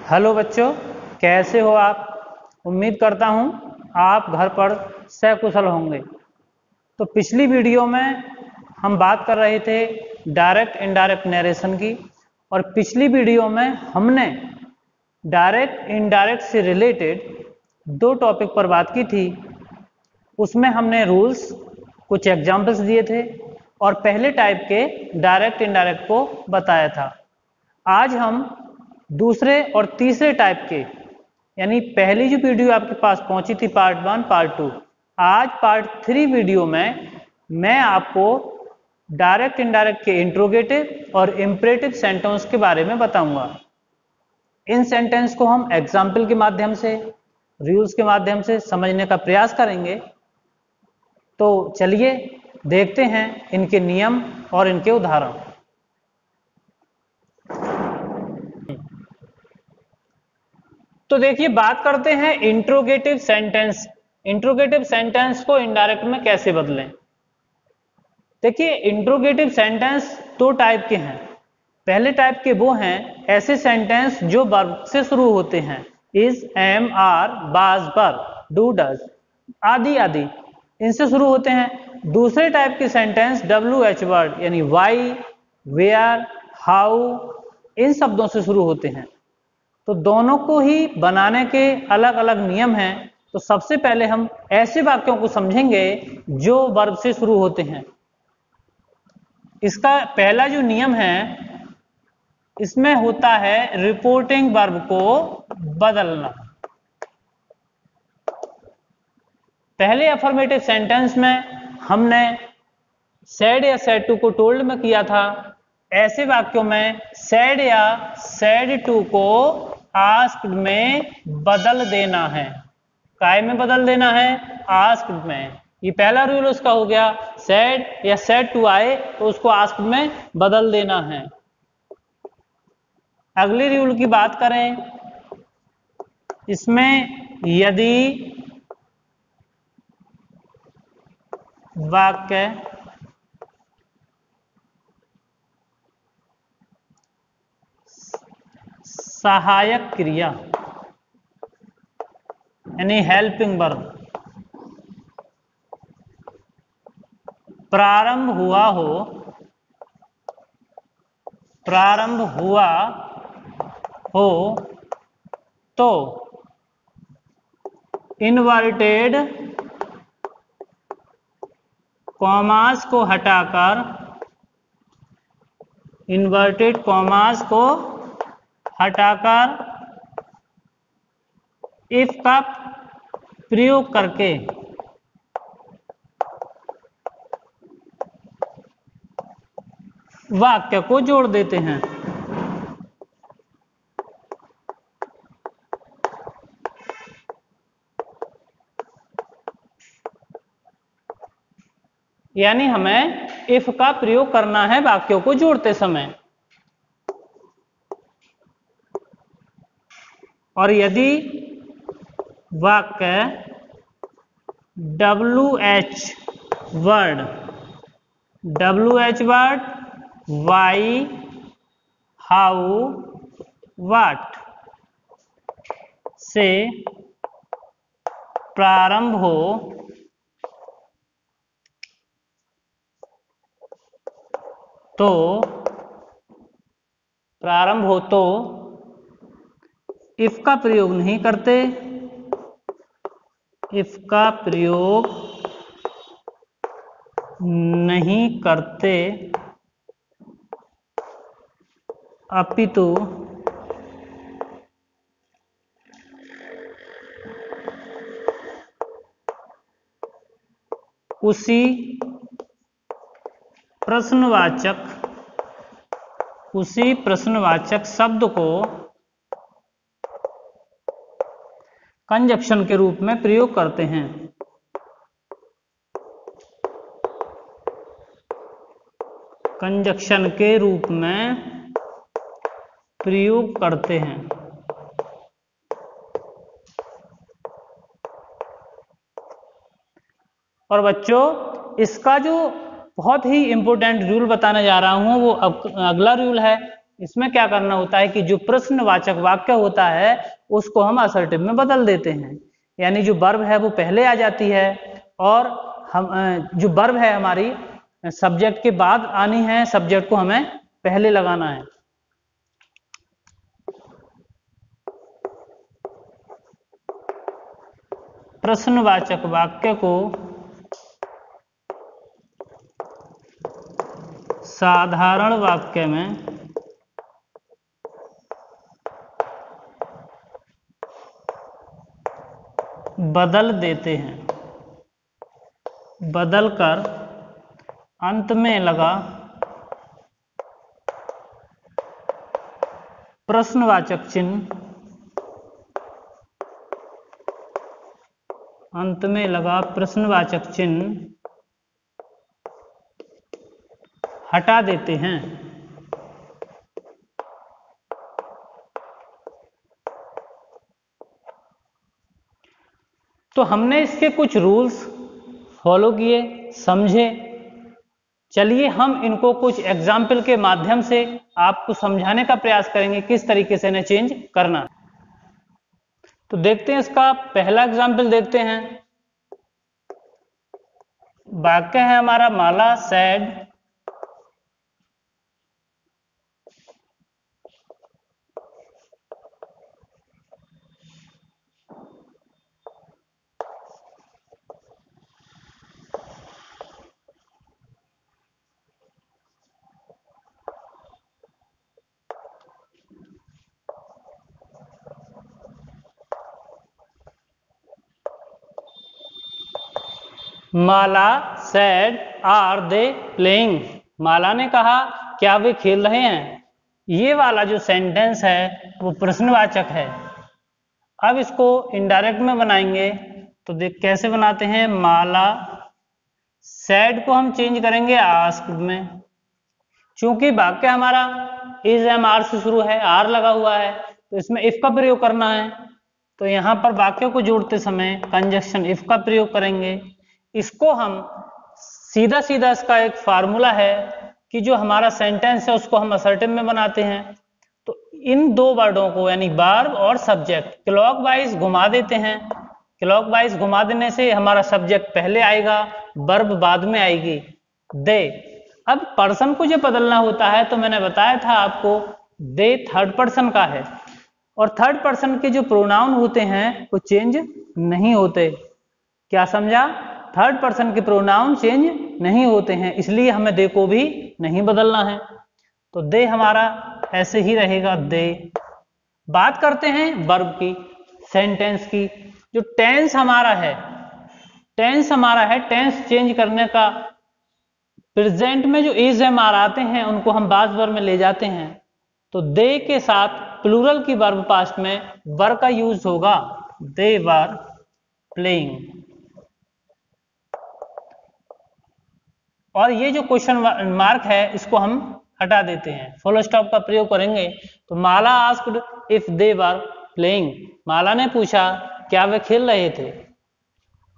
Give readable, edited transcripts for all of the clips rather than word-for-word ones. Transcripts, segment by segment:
Hello बच्चों, कैसे हो आप। उम्मीद करता हूँ आप घर पर सकुशल होंगे। तो पिछली वीडियो में हम बात कर रहे थे डायरेक्ट इनडायरेक्ट नरेशन की, और पिछली वीडियो में हमने डायरेक्ट इनडायरेक्ट से रिलेटेड दो टॉपिक पर बात की थी। उसमें हमने रूल्स, कुछ एग्जाम्पल्स दिए थे और पहले टाइप के डायरेक्ट इनडायरेक्ट को बताया था। आज हम दूसरे और तीसरे टाइप के, यानी पहली जो वीडियो आपके पास पहुंची थी पार्ट 1 पार्ट 2, आज पार्ट 3 वीडियो में मैं आपको डायरेक्ट इनडायरेक्ट के इंट्रोगेटिव और इंपरेटिव सेंटेंस के बारे में बताऊंगा। इन सेंटेंस को हम एग्जाम्पल के माध्यम से, रूल्स के माध्यम से समझने का प्रयास करेंगे। तो चलिए देखते हैं इनके नियम और इनके उदाहरण। तो देखिए, बात करते हैं इंट्रोगेटिव सेंटेंस। इंट्रोगेटिव सेंटेंस को इनडायरेक्ट में कैसे बदलें। देखिए, इंट्रोगेटिव सेंटेंस दो टाइप के हैं। पहले टाइप के वो हैं ऐसे सेंटेंस जो वर्ब से शुरू होते हैं, इज, एम, आर, बाज, बर, डू, डज आदि आदि, इनसे शुरू होते हैं। दूसरे टाइप के सेंटेंस WH वर्ड, यानी वाई, वेयर, हाउ, इन शब्दों से शुरू होते हैं। तो दोनों को ही बनाने के अलग अलग नियम हैं। तो सबसे पहले हम ऐसे वाक्यों को समझेंगे जो वर्ब से शुरू होते हैं। इसका पहला जो नियम है, इसमें होता है रिपोर्टिंग वर्ब को बदलना। पहले अफर्मेटिव सेंटेंस में हमने सैड या सैड टू को टोल्ड में किया था। ऐसे वाक्यों में सैड या सैड टू को आस्क्ड में बदल देना है। काय में बदल देना है? आस्क्ड में। ये पहला रूल उसका हो गया। सैड या सैड टू आए तो उसको आस्क्ड में बदल देना है। अगले रूल की बात करें, इसमें यदि वाक्य सहायक क्रिया, यानी हेल्पिंग वर्ब प्रारंभ हुआ हो तो इनवर्टेड कॉमास को हटाकर, इन्वर्टेड कॉमास को हटाकर इफ का प्रयोग करके वाक्य को जोड़ देते हैं। यानी हमें इफ का प्रयोग करना है वाक्यों को जोड़ते समय। और यदि वाक्य WH वर्ड, वाई, हाउ, वाट से प्रारंभ हो तो इफ का प्रयोग नहीं करते, इफ का प्रयोग नहीं करते, अपितु उसी प्रश्नवाचक शब्द को कंजक्शन के रूप में प्रयोग करते हैं। कंजक्शन के रूप में प्रयोग करते हैं। और बच्चों, इसका जो बहुत ही इंपॉर्टेंट रूल बताने जा रहा हूं वो अगला रूल है। इसमें क्या करना होता है कि जो प्रश्नवाचक वाक्य होता है उसको हम असर्टिव में बदल देते हैं, यानी जो वर्ब है वो पहले आ जाती है और हम जो वर्ब है हमारी सब्जेक्ट के बाद आनी है, सब्जेक्ट को हमें पहले लगाना है। प्रश्नवाचक वाक्य को साधारण वाक्य में बदल देते हैं, बदलकर अंत में लगा प्रश्नवाचक चिन्ह, अंत में लगा प्रश्नवाचक चिन्ह हटा देते हैं। तो हमने इसके कुछ रूल्स फॉलो किए, समझे। चलिए हम इनको कुछ एग्जाम्पल के माध्यम से आपको समझाने का प्रयास करेंगे किस तरीके से इन्हें चेंज करना। तो देखते हैं, इसका पहला एग्जाम्पल देखते हैं। वाक्य है हमारा Mala said Mala said are they playing. Mala ने कहा क्या वे खेल रहे हैं। ये वाला जो सेंटेंस है वो प्रश्नवाचक है। अब इसको इनडायरेक्ट में बनाएंगे तो देख कैसे बनाते हैं। माला सेड को हम चेंज करेंगे आस्क्ड में, चूंकि वाक्य हमारा इज एम आर से शुरू है, आर लगा हुआ है, तो इसमें इफ का प्रयोग करना है। तो यहां पर वाक्य को जोड़ते समय कंजक्शन इफ का प्रयोग करेंगे। इसको हम सीधा सीधा, इसका एक फार्मूला है कि जो हमारा सेंटेंस है उसको हम असर्टिव में बनाते हैं। तो इन दो वर्डों को यानी वर्ब और सब्जेक्ट क्लॉकवाइज घुमा देते हैं। क्लॉकवाइज घुमा देने से हमारा सब्जेक्ट पहले आएगा, वर्ब बाद में आएगी, दे। अब पर्सन को जो बदलना होता है तो मैंने बताया था आपको, दे थर्ड पर्सन का है और थर्ड पर्सन के जो प्रोनाउन होते हैं वो चेंज नहीं होते। क्या समझा? थर्ड पर्सन के प्रोनाउन चेंज नहीं होते हैं, इसलिए हमें दे को भी नहीं बदलना है। तो दे हमारा ऐसे ही रहेगा, दे। बात करते हैं वर्ब की, सेंटेंस की। जो टेंस हमारा है, टेंस चेंज करने का प्रेजेंट में जो इज एम आर आते हैं उनको हम बाद वर्ब में ले जाते हैं। तो दे के साथ प्लूरल की वर्ब पास्ट में वर का यूज होगा, दे वर प्लेइंग। और ये जो क्वेश्चन मार्क है इसको हम हटा देते हैं, फुल स्टॉप का प्रयोग करेंगे। तो Mala asked if they were playing. Mala ने पूछा क्या वे खेल रहे थे।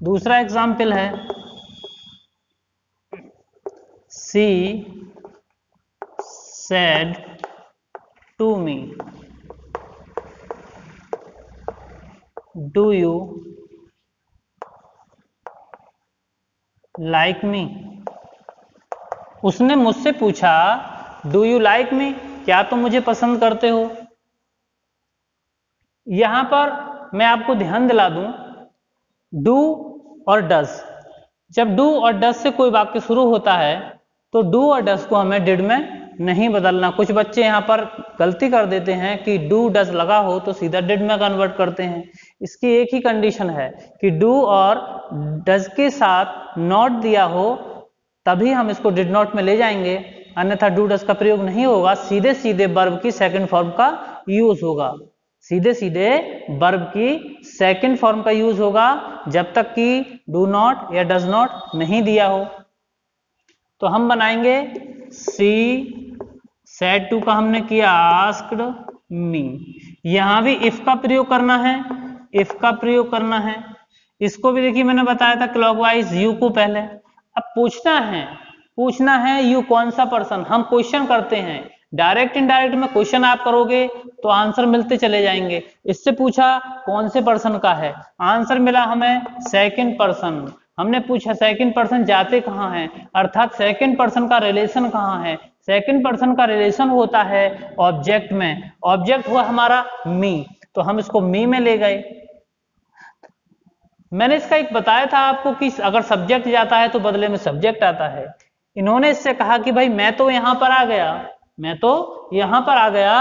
दूसरा एग्जाम्पल है, she said to me do you like me. उसने मुझसे पूछा डू यू लाइक मी, क्या तुम मुझे पसंद करते हो। यहां पर मैं आपको ध्यान दिला दूं, डू और डज, जब डू और डज से कोई वाक्य शुरू होता है तो डू और डज को हमें डिड में नहीं बदलना। कुछ बच्चे यहां पर गलती कर देते हैं कि डू डज लगा हो तो सीधा डिड में कन्वर्ट करते हैं। इसकी एक ही कंडीशन है कि डू और डज के साथ नॉट दिया हो तभी हम इसको डिड नॉट में ले जाएंगे, अन्यथा डू डज का प्रयोग नहीं होगा। सीधे सीधे वर्ब की सेकंड फॉर्म का यूज होगा, सीधे सीधे वर्ब की सेकंड फॉर्म का यूज होगा जब तक कि डू नॉट या डज नॉट नहीं दिया हो। तो हम बनाएंगे सी सेड टू का हमने किया आस्क्ड मी। यहां भी इफ का प्रयोग करना है, इफ का प्रयोग करना है। इसको भी देखिए मैंने बताया था क्लॉकवाइज, यू को पहले। अब पूछना है यू कौन सा पर्सन, हम क्वेश्चन करते हैं। डायरेक्ट इनडायरेक्ट में क्वेश्चन आप करोगे तो आंसर मिलते चले जाएंगे। इससे पूछा कौन से पर्सन का है, आंसर मिला हमें सेकंड पर्सन। हमने पूछा सेकंड पर्सन जाते कहाँ हैं, अर्थात सेकंड पर्सन का रिलेशन कहाँ है। सेकंड पर्सन का रिलेशन होता है ऑब्जेक्ट में, ऑब्जेक्ट हुआ हमारा मी, तो हम इसको मी में ले गए। मैंने इसका एक बताया था आपको कि अगर सब्जेक्ट जाता है तो बदले में सब्जेक्ट आता है। इन्होंने इससे कहा कि भाई मैं तो यहां पर आ गया, मैं तो यहां पर आ गया,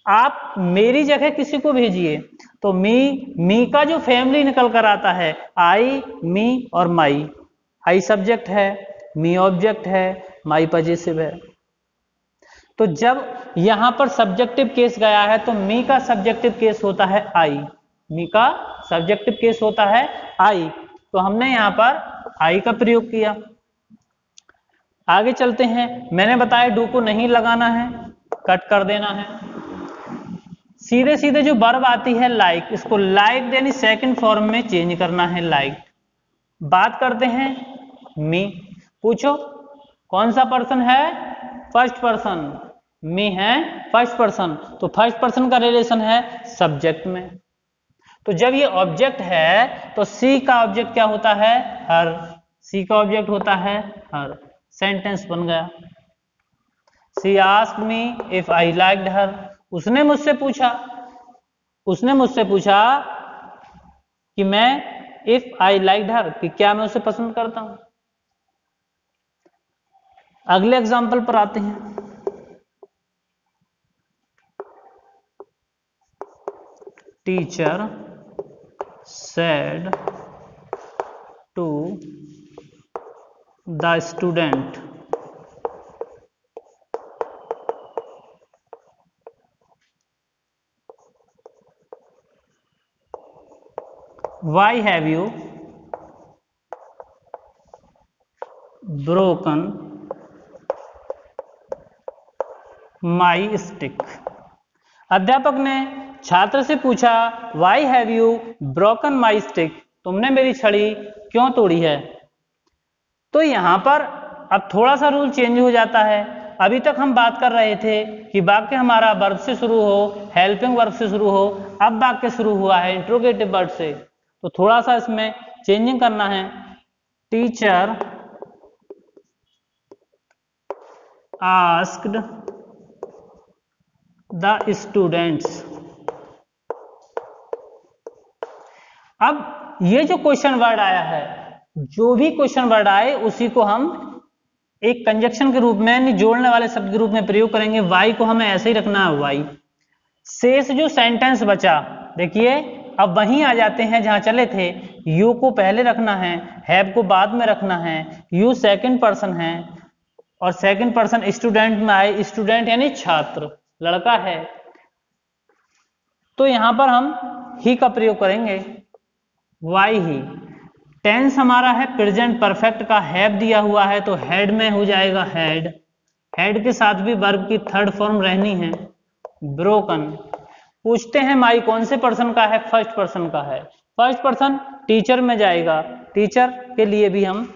आप मेरी जगह किसी को भेजिए। तो मी का जो फैमिली निकल कर आता है आई, मी और माई। आई सब्जेक्ट है, मी ऑब्जेक्ट है, माई पजेसिव है। तो जब यहां पर सब्जेक्टिव केस गया है तो मी का सब्जेक्टिव केस होता है आई, मी का सब्जेक्टिव केस होता है आई। तो हमने यहां पर आई का प्रयोग किया। आगे चलते हैं। मैंने बताया डू को नहीं लगाना है, कट कर देना है। सीधे सीधे जो वर्ब आती है लाइक, इसको लाइक यानी सेकंड फॉर्म में चेंज करना है लाइक। बात करते हैं मी। पूछो कौन सा पर्सन है, फर्स्ट पर्सन। मी है फर्स्ट पर्सन, तो फर्स्ट पर्सन का रिलेशन है सब्जेक्ट में। तो जब ये ऑब्जेक्ट है तो सी का ऑब्जेक्ट क्या होता है, हर। सी का ऑब्जेक्ट होता है हर। सेंटेंस बन गया। She asked me if I liked her. उसने मुझसे पूछा कि मैं इफ आई लाइक्ड हर, कि क्या मैं उसे पसंद करता हूं। अगले एग्जाम्पल पर आते हैं। Teacher said to the student, why have you broken my stick? अध्यापक ने छात्र से पूछा why have you broken my stick, तुमने मेरी छड़ी क्यों तोड़ी है। तो यहां पर अब थोड़ा सा रूल चेंज हो जाता है। अभी तक हम बात कर रहे थे कि वाक्य हमारा वर्ब से शुरू हो, हेल्पिंग वर्ब से शुरू हो, अब वाक्य शुरू हुआ है इंट्रोगेटिव वर्ब से, तो थोड़ा सा इसमें चेंजिंग करना है। Teacher asked the students. अब ये जो क्वेश्चन वर्ड आया है, जो भी क्वेश्चन वर्ड आए उसी को हम एक कंजक्शन के रूप में यानी जोड़ने वाले शब्द के रूप में प्रयोग करेंगे। वाई को हमें ऐसे ही रखना है वाई। शेष जो सेंटेंस बचा, देखिए अब वहीं आ जाते हैं जहां चले थे। यू को पहले रखना है, हैव को बाद में रखना है। यू सेकंड पर्सन है और सेकंड पर्सन स्टूडेंट में आए। स्टूडेंट यानी छात्र, लड़का है, तो यहां पर हम ही का प्रयोग करेंगे, वाई ही। टेंस हमारा है प्रेजेंट परफेक्ट का, हैव दिया हुआ है तो हैड में हो जाएगा हैड। हैड के साथ भी वर्ब की थर्ड फॉर्म रहनी है, ब्रोकन। पूछते हैं माई कौन से पर्सन का है, फर्स्ट पर्सन का है। फर्स्ट पर्सन टीचर में जाएगा, टीचर के लिए भी हम,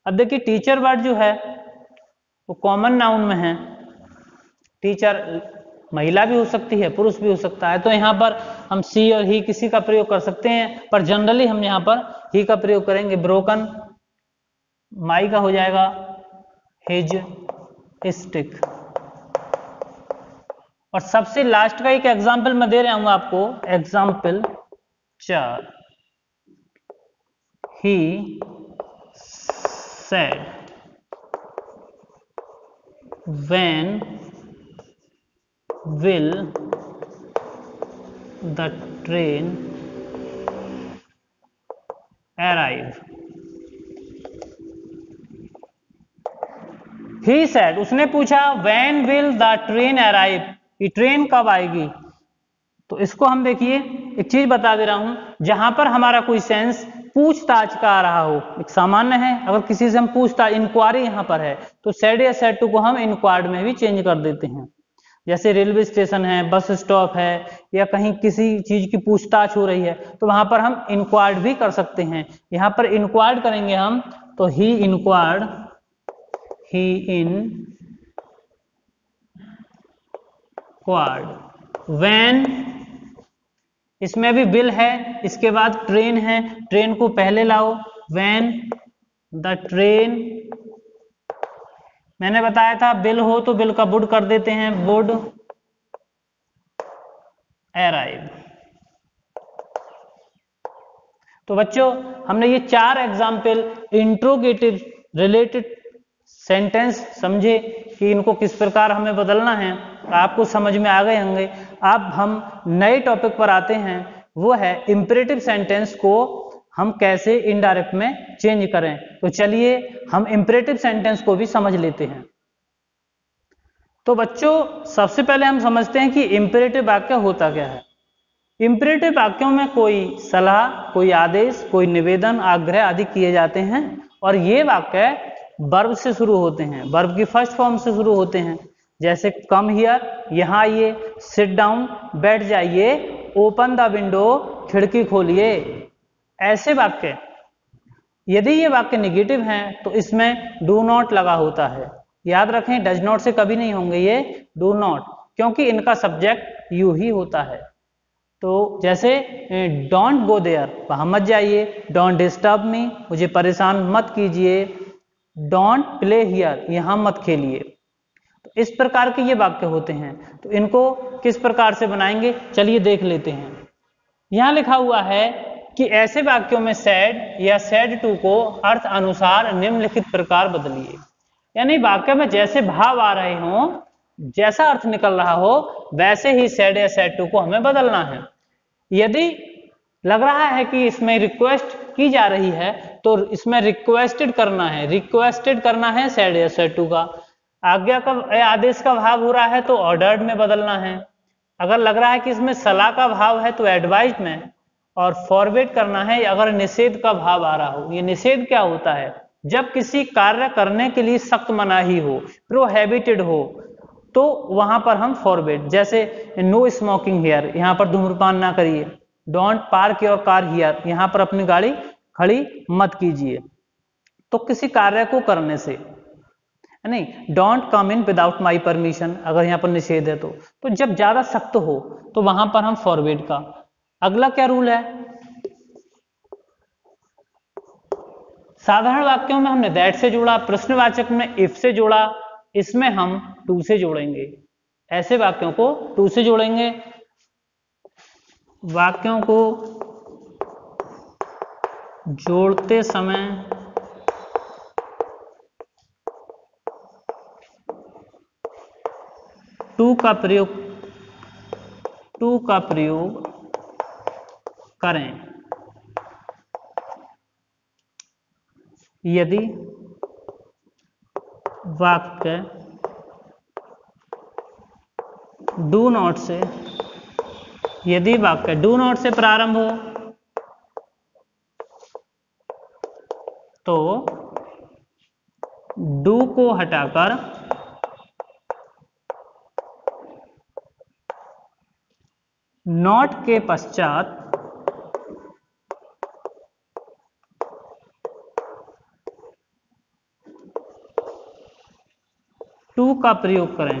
अब देखिए टीचर वर्ड जो है वो कॉमन नाउन में है। टीचर महिला भी हो सकती है, पुरुष भी हो सकता है, तो यहां पर हम सी और ही किसी का प्रयोग कर सकते हैं, पर जनरली हम यहां पर ही का प्रयोग करेंगे। ब्रोकन माई का हो जाएगा हिज स्टिक। और सबसे लास्ट का एक एग्जाम्पल मैं दे रहा हूं आपको, example 4। He said when will the train arrive? He said, उसने पूछा when will the train arrive, कि ट्रेन कब आएगी। तो इसको हम देखिए एक चीज बता दे रहा हूं, जहां पर हमारा कोई सेंस पूछताछ का आ रहा हो, एक सामान्य है, अगर किसी से हम पूछताछ, इंक्वायरी यहां पर है, तो सेड या सेड टू को हम इंक्वायर्ड में भी चेंज कर देते हैं। जैसे रेलवे स्टेशन है, बस स्टॉप है, या कहीं किसी चीज की पूछताछ हो रही है, तो वहां पर हम इंक्वायर्ड भी कर सकते हैं। यहां पर इंक्वायर्ड करेंगे हम, तो ही इंक्वायर्ड, ही क्वार्ड। व्हेन, इसमें भी विल है, इसके बाद ट्रेन है, ट्रेन को पहले लाओ। व्हेन द ट्रेन, मैंने बताया था विल हो तो विल का वुड कर देते हैं, वुड अराइव। तो बच्चों हमने ये 4 एग्जाम्पल इंट्रोगेटिव रिलेटेड सेंटेंस समझे कि इनको किस प्रकार हमें बदलना है, आपको समझ में आ गए होंगे। अब हम नए टॉपिक पर आते हैं, वो है इंपेरेटिव सेंटेंस को हम कैसे इनडायरेक्ट में चेंज करें। तो चलिए हम इंपेरेटिव सेंटेंस को भी समझ लेते हैं। तो बच्चों सबसे पहले हम समझते हैं कि इंपेरेटिव वाक्य होता क्या है। इंपेरेटिव वाक्यों में कोई सलाह, कोई आदेश, कोई निवेदन, आग्रह आदि किए जाते हैं और ये वाक्य वर्ब से शुरू होते हैं, वर्ब की फर्स्ट फॉर्म से शुरू होते हैं। जैसे कम हियर, यहाँ आइए, सिट डाउन, बैठ जाइए, ओपन द विंडो, खिड़की खोलिए। ऐसे वाक्य, यदि ये वाक्य निगेटिव हैं तो इसमें डू नॉट लगा होता है। याद रखें डज नॉट से कभी नहीं होंगे ये डू नॉट, क्योंकि इनका सब्जेक्ट यू ही होता है। तो जैसे डोंट गो देयर, वहां मत जाइए, डोंट डिस्टर्ब मी, मुझे परेशान मत कीजिए, डोंट प्ले हियर, यहां मत खेलिए। तो इस प्रकार के ये वाक्य होते हैं। तो इनको किस प्रकार से बनाएंगे चलिए देख लेते हैं। यहां लिखा हुआ है कि ऐसे वाक्यों में सैड या सैड टू को अर्थ अनुसार निम्नलिखित प्रकार बदलिए। यानी वाक्य में जैसे भाव आ रहे हों, जैसा अर्थ निकल रहा हो, वैसे ही सैड या सैड टू को हमें बदलना है। यदि लग रहा है कि इसमें रिक्वेस्ट की जा रही है तो इसमें रिक्वेस्टेड करना है, रिक्वेस्टेड करना है सैड या सैड टू का। आज्ञा का, आदेश का भाव हो रहा है तो ऑर्डर्ड में बदलना है। अगर लग रहा है कि इसमें सलाह का भाव है तो एडवाइज में, और फॉरवर्ड करना है अगर निषेध का भाव आ रहा हो। ये निषेध क्या होता है? जब किसी कार्य करने के लिए सख्त मनाही हो, प्रोहिबिटेड हो, तो वहां पर हम फॉरवर्ड, जैसे नो स्मोकिंग हियर, यहां पर धूम्रपान ना करिए। Don't park your car here, यहां पर अपनी गाड़ी खड़ी मत कीजिए। तो किसी कार्य को करने से, नहीं, don't come in without my permission, अगर यहां पर निषेध है तो जब ज्यादा सख्त हो तो वहां पर हम फॉरवर्ड का। अगला क्या रूल है? साधारण वाक्यों में हमने दैट से जोड़ा, प्रश्नवाचक में इफ से जोड़ा, इसमें हम टू से जोड़ेंगे। ऐसे वाक्यों को टू से जोड़ेंगे। वाक्यों को जोड़ते समय टू का प्रयोग करें यदि वाक्य डू नॉट से, यदि वाक्य डू नॉट से प्रारंभ हो तो डू को हटाकर नॉट के पश्चात टू का प्रयोग करें।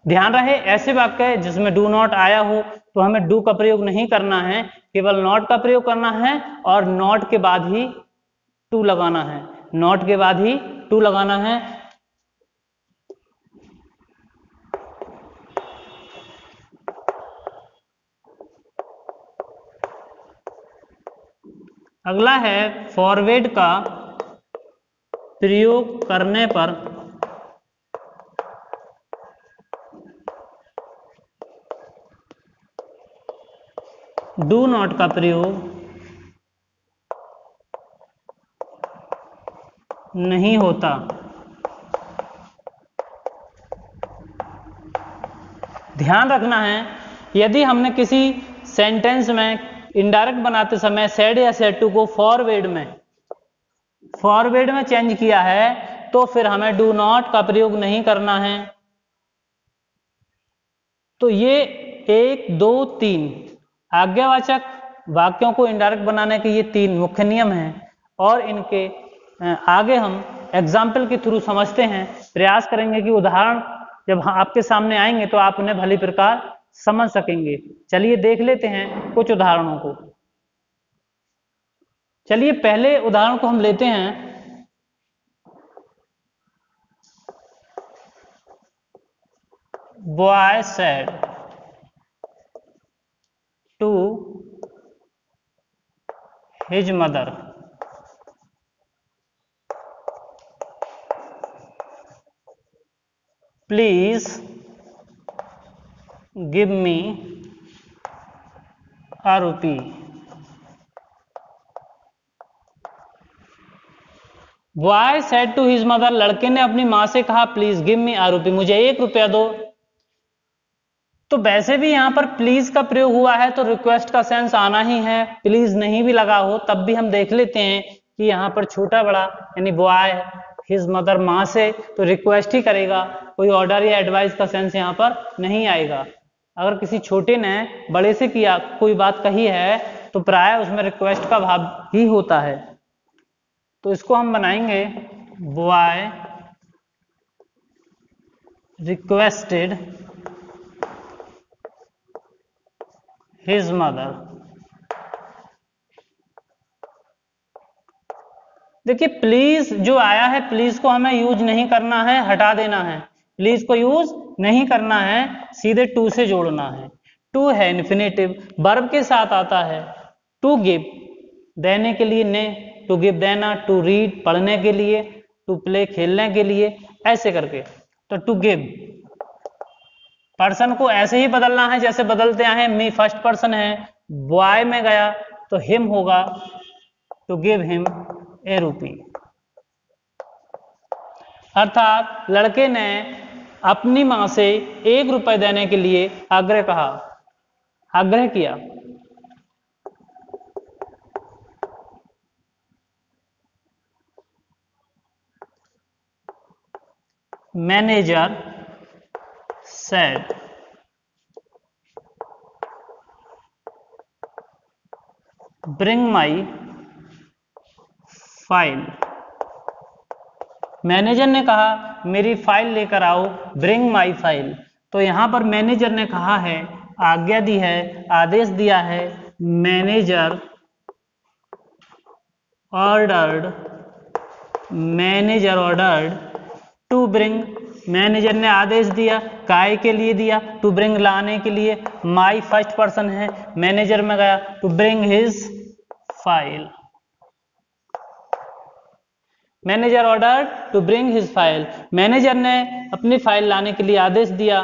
ध्यान रहे ऐसे वाक्य जिसमें डू नॉट आया हो तो हमें डू का प्रयोग नहीं करना है, केवल नॉट का प्रयोग करना है और नॉट के बाद ही टू लगाना है, नॉट के बाद ही टू लगाना है। अगला है फॉरवर्ड का प्रयोग करने पर डू नॉट का प्रयोग नहीं होता। ध्यान रखना है यदि हमने किसी सेंटेंस में इनडायरेक्ट बनाते समय सैड या सैड टू को फॉरवर्ड में चेंज किया है तो फिर हमें डू नॉट का प्रयोग नहीं करना है। तो ये 1, 2, 3 आज्ञावाचक वाक्यों को इनडायरेक्ट बनाने के ये 3 मुख्य नियम हैं। और इनके आगे हम एग्जाम्पल के थ्रू समझते हैं, प्रयास करेंगे कि उदाहरण जब आपके सामने आएंगे तो आप उन्हें भली प्रकार समझ सकेंगे। चलिए देख लेते हैं कुछ उदाहरणों को। चलिए पहले उदाहरण को हम लेते हैं। Boy said to his mother, please give me a rupee. Boy said to his mother, लड़के ने अपनी माँ से कहा please give me a rupee, मुझे 1 रुपया दो। तो वैसे भी यहाँ पर प्लीज का प्रयोग हुआ है तो रिक्वेस्ट का सेंस आना ही है, प्लीज नहीं भी लगा हो तब भी हम देख लेते हैं कि यहाँ पर छोटा बड़ा यानी बॉय हिज मदर माँ से तो रिक्वेस्ट ही करेगा, कोई ऑर्डर या एडवाइस का सेंस यहाँ पर नहीं आएगा। अगर किसी छोटे ने बड़े से किया कोई बात कही है तो प्राय उसमें रिक्वेस्ट का भाव ही होता है। तो इसको हम बनाएंगे बॉय रिक्वेस्टेड his mother। देखिए प्लीज जो आया है, प्लीज को हमें यूज नहीं करना है, हटा देना है। प्लीज को यूज नहीं करना है, सीधे टू से जोड़ना है। टू है इन्फिनेटिव, वर्ब के साथ आता है। टू गिव देने के लिए ने, टू गिव देना, टू रीड पढ़ने के लिए, टू प्ले खेलने के लिए, ऐसे करके। तो टू गिव पर्सन को ऐसे ही बदलना है जैसे बदलते आए हैं। मी फर्स्ट पर्सन है, बॉय में गया तो हिम होगा, टू गिव हिम ए रुपी। अर्थात लड़के ने अपनी मां से 1 रुपए देने के लिए आग्रह किया। Manager said bring my file। Manager ने कहा मेरी फाइल लेकर आओ, bring my file। तो यहां पर मैनेजर ने कहा है, आज्ञा दी है, आदेश दिया है। Manager ordered to bring, manager ने आदेश दिया, काय के लिए दिया, टू ब्रिंग लाने के लिए। माई फर्स्ट पर्सन है, मैनेजर में गया, to bring his file. Manager order to bring his file, manager ने अपनी फाइल लाने के लिए आदेश दिया।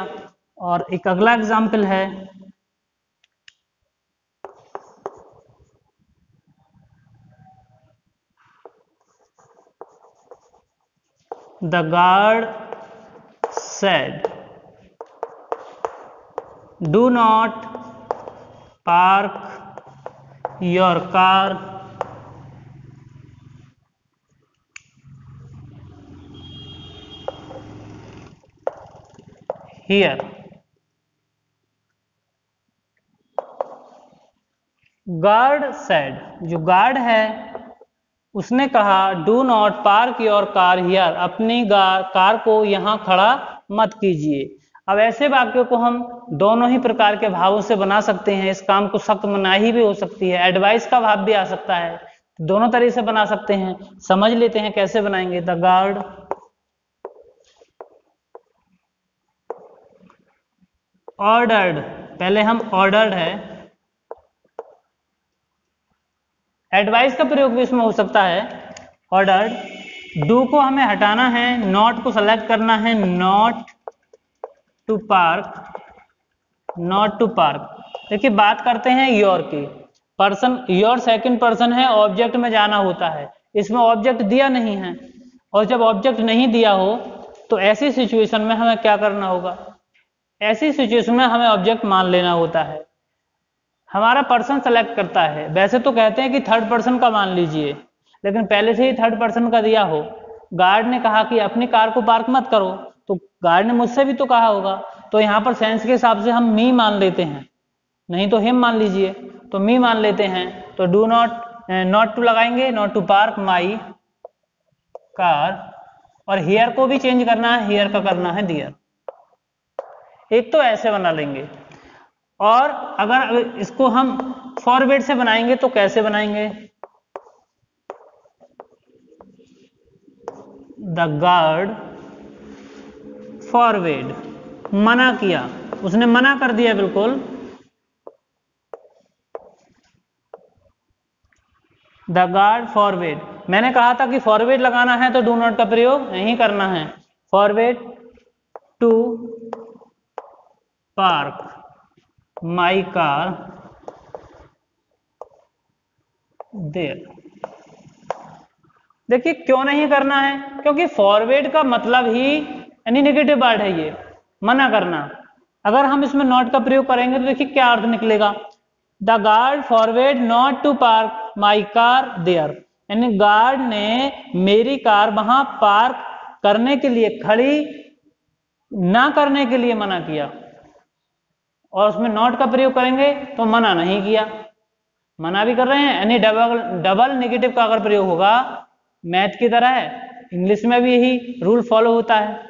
और एक अगला एग्जाम्पल है, the guard said do not park your car here। Guard said, जो गार्ड है उसने कहा do not park your car here, अपनी कार को यहां खड़ा मत कीजिए। अब ऐसे वाक्यों को हम दोनों ही प्रकार के भावों से बना सकते हैं। इस काम को सख्त मनाही भी हो सकती है, एडवाइस का भाव भी आ सकता है, दोनों तरीके से बना सकते हैं। समझ लेते हैं कैसे बनाएंगे। द गार्ड ऑर्डर्ड, पहले हम ऑर्डर्ड है, एडवाइस का प्रयोग भी इसमें हो सकता है। ऑर्डर्ड, डू को हमें हटाना है, नॉट को सेलेक्ट करना है, नॉट टू पार्क। देखिए बात करते हैं योर की, पर्सन योर सेकंड पर्सन है, ऑब्जेक्ट में जाना होता है, इसमें ऑब्जेक्ट दिया नहीं है। और जब ऑब्जेक्ट नहीं दिया हो तो ऐसी सिचुएशन में हमें क्या करना होगा, ऐसी सिचुएशन में हमें ऑब्जेक्ट मान लेना होता है। हमारा पर्सन सेलेक्ट करता है, वैसे तो कहते हैं कि थर्ड पर्सन का मान लीजिए, लेकिन पहले से ही थर्ड पर्सन का दिया हो। गार्ड ने कहा कि अपनी कार को पार्क मत करो, तो गार्ड ने मुझसे भी तो कहा होगा, तो यहाँ पर सेंस के हिसाब से हम मी मान लेते हैं, नहीं तो हिम मान लीजिए, तो मी मान लेते हैं। तो डू नॉट नॉट टू लगाएंगे, not to park my car, और हियर को भी चेंज करना है, हियर का करना है दियर। एक तो ऐसे बना लेंगे, और अगर इसको हम फॉरवर्ड से बनाएंगे तो कैसे बनाएंगे? द गार्ड फॉरवर्ड, मना किया, उसने मना कर दिया बिल्कुल। द गार्ड फॉरवर्ड, मैंने कहा था कि फॉरवर्ड लगाना है तो डू नॉट का प्रयोग नहीं करना है। Forward to park my car there. देखिए क्यों नहीं करना है, क्योंकि फॉरवर्ड का मतलब ही यानी नेगेटिव वर्ड है ये, मना करना। अगर हम इसमें नॉट का प्रयोग करेंगे तो देखिए क्या अर्थ निकलेगा, the guard forward not to park my car there, यानी गार्ड ने मेरी कार वहां पार्क करने के लिए, खड़ी ना करने के लिए मना किया। और उसमें नॉट का प्रयोग करेंगे तो मना नहीं किया, मना भी कर रहे हैं, यानी डबल नेगेटिव का अगर प्रयोग होगा, मैथ की तरह है, इंग्लिश में भी यही रूल फॉलो होता है,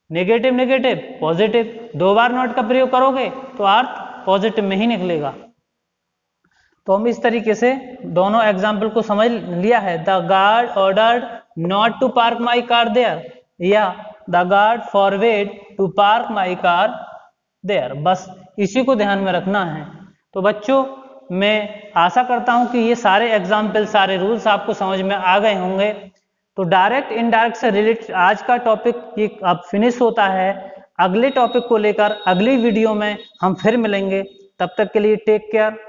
नेगेटिव नेगेटिव पॉजिटिव, दो बार नॉट का प्रयोग करोगे तो अर्थ पॉजिटिव में ही निकलेगा। तो हम इस तरीके से दोनों एग्जाम्पल को समझ लिया है, the guard ordered not to park my car there, या the guard forward to park my car there, बस इसी को ध्यान में रखना है। तो बच्चों मैं आशा करता हूं कि ये सारे एग्जाम्पल, सारे रूल्स आपको समझ में आ गए होंगे। तो डायरेक्ट इनडायरेक्ट से रिलेटेड आज का टॉपिक ये अब फिनिश होता है। अगले टॉपिक को लेकर अगली वीडियो में हम फिर मिलेंगे, तब तक के लिए टेक केयर।